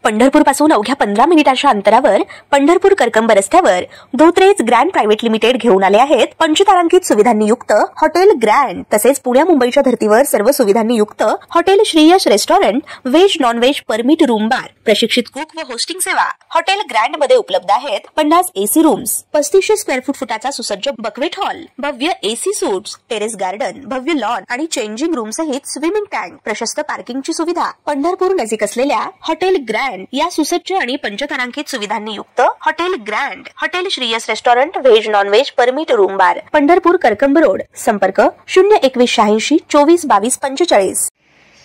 पंढरपूर पासून अवघ्या 15 मिनिटांच्या अंतरावर पंढरपूर करकंब रस्त्यावर धोत्रेज ग्रँड प्रायव्हेट लिमिटेड घेऊन आले आहेत पंचतारांकित सुविधांनी युक्त हॉटेल ग्रँड। तसेच पुण्या मुंबईच्या धर्तीवर सर्व सुविधांनी युक्त hotel Shriyash restaurant, veg non veg permit room bar, प्रशिक्षित कुक व होस्टिंग सेवा। हॉटेल ग्रँड मध्ये उपलब्ध आहेत 50 एसी रूम्स, 3500 स्क्वेअर फूट फुटाचा सुसज्ज बक्वेट हॉल, भव्य एसी सूट्स, टेरेस गार्डन, भव्य लॉन आणि चेंजिंग रूम सहित स्विमिंग टँक, प्रशस्त पार्किंगची सुविधा। पंढरपूर नजीक असलेल्या हॉटेल ग्रँड या सुसज्ज आणि पंचतारांकित सुविधांनी युक्त hotel grand, hotel Shriyas restaurant, veg non veg permit room बार, पंढरपूर करकंब रोड। संपर्क 02186 24 22 45।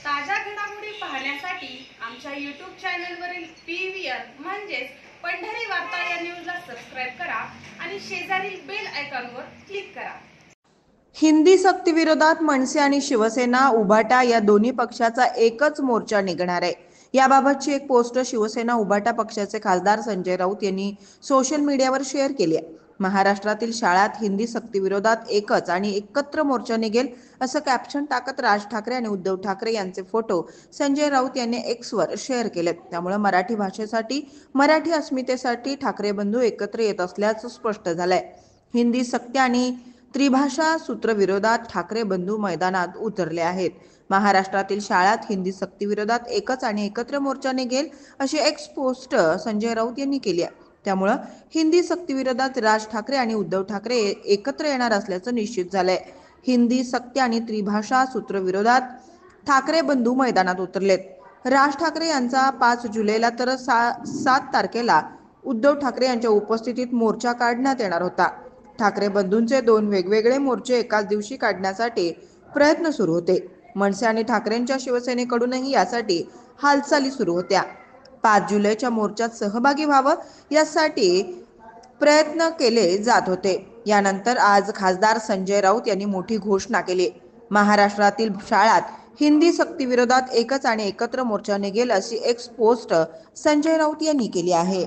ताज्या घडामोडी पाहण्यासाठी आमच्या YouTube चॅनलवरील PVR म्हणजेच पंढरी वार्ता या न्यूजला सबस्क्राइब करा आणि शेजारील बेल आयकॉनवर क्लिक करा। हिंदी सक्ती विरोधात मनसे आणि शिवसेना उभाटा या दोन्ही पक्षाचा एकच मोर्चा निघणार आहे। याबाबतची एक पोस्ट शिवसेना उभाटा पक्षाचे खासदार संजय राऊत यांनी सोशल मीडियावर शेअर केली आहे। महाराष्ट्रातील शाळात हिंदी सक्ती विरोधात एकच आणि एकत्र मोर्चा निघेल असं कॅप्शन टाकत राज ठाकरे आणि उद्धव ठाकरे यांचे फोटो संजय राऊत यांनी एक्सवर शेअर केलेत। त्यामुळे मराठी भाषेसाठी, मराठी अस्मितेसाठी ठाकरे बंधू एकत्र येत असल्याचं स्पष्ट झालंय। हिंदी सक्ती आणि त्रिभाषा सूत्र विरोधात ठाकरे बंधू मैदानात उतरले आहेत। महाराष्ट्रातील शाळात हिंदी सक्ती विरोधात एकच आणि एकत्र मोर्चा निघेल अशी एक्स पोस्ट संजय राऊत यांनी केली आहे। त्यामुळे हिंदी सक्ती विरोधात राज ठाकरे आणि उद्धव ठाकरे एकत्र येणार असल्याचं निश्चित झालंय। हिंदी सक्ती आणि त्रिभाषा सूत्र विरोधात ठाकरे बंधू मैदानात उतरलेत। राज ठाकरे यांचा 5 जुलैला तर 7 तारखेला उद्धव ठाकरे यांच्या उपस्थितीत मोर्चा काढण्यात येणार होता। ठाकरे बंधूंचे 2 वेगवेगळे मोर्चे एकाच दिवशी काढण्यासाठी प्रयत्न सुरू होते। मनसे आणि ठाकरेंच्या शिवसेनेकडूनही यासाठी हालचाली सुरू होत्या। 5 जुलैच्या मोर्चात सहभागी व्हावं यासाठी प्रयत्न केले जात होते। यानंतर आज खासदार संजय राऊत यांनी मोठी घोषणा केली। महाराष्ट्रातील शाळात हिंदी सक्ती विरोधात एकच आणि एकत्र मोर्चा निघेल अशी एक्स पोस्ट संजय राऊत यांनी केली आहे।